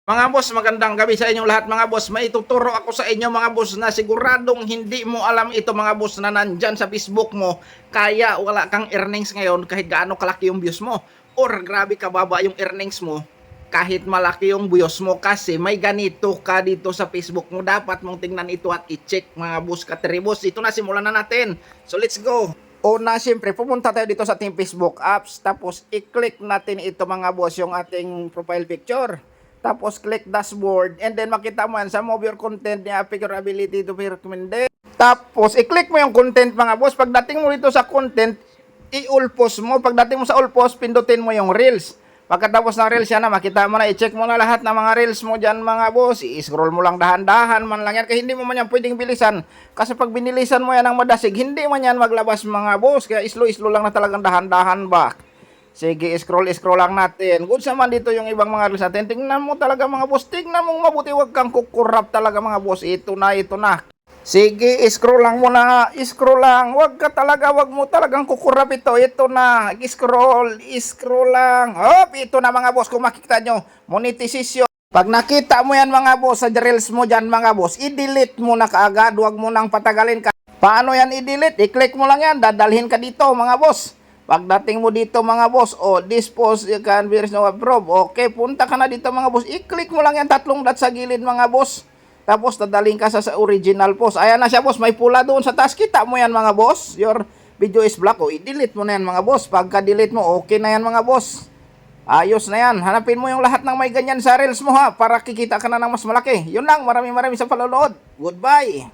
Mga boss, magandang gabi sa inyong lahat mga boss. May ituturo ako sa inyo mga boss na siguradong hindi mo alam ito mga boss na nandyan sa Facebook mo. Kaya wala kang earnings ngayon kahit gaano kalaki yung views mo. Or grabe kababa yung earnings mo kahit malaki yung views mo kasi may ganito ka dito sa Facebook mo. Dapat mong tingnan ito at i-check mga boss katribos. Ito na, simulan na natin. So let's go. Una, siyempre, pupunta tayo dito sa ating Facebook apps. Tapos i-click natin ito mga boss, yung ating profile picture. Tapos click dashboard and then makita mo yan sa move your content niya, pick your ability to be recommended. Tapos i-click mo yung content mga boss. Pagdating mo dito sa content, i-all post mo. Pagdating mo sa all post, pindutin mo yung reels. Pagkatapos ng reels yan na, makita mo na, i-check mo na lahat ng mga reels mo dyan mga boss. I-scroll mo lang dahan-dahan man lang yan. Kasi hindi mo man yan pwedeng bilisan. Kasi pag binilisan mo yan ng madasig, hindi man yan maglabas mga boss. Kaya slow-slow lang na talagang dahan-dahan ba. Sige, scroll lang natin. Good naman dito yung ibang mga reels natin. Tingnan mo talaga mga boss. Tingnan mo mabuti. Huwag kang kukurap talaga mga boss. Ito na. Sige, scroll lang muna. Scroll lang. Huwag mo talagang kukurap ito. Ito na. Scroll lang. Hop, ito na mga boss. Kung makikita nyo, monetization. Pag nakita mo yan mga boss sa reels mo dyan mga boss, i-delete mo na kaagad. Huwag mo nang patagalin ka. Paano yan i-delete? I-click mo lang yan. Dadalhin ka dito mga boss. Pagdating mo dito mga boss, this post you can be no approve. Okay, punta ka na dito mga boss. I-click mo lang yan 3 dots sa gilid mga boss. Tapos dadaling ka sa original post. Ayan na siya boss, may pula doon sa taas. Kita mo yan mga boss. Your video is black. I-delete mo na yan mga boss. Pagka-delete mo, okay na yan mga boss. Ayos na yan. Hanapin mo yung lahat ng may ganyan sa reels mo ha. Para kikita ka na ng mas malaki. Yun lang, maraming sa panonood. Goodbye.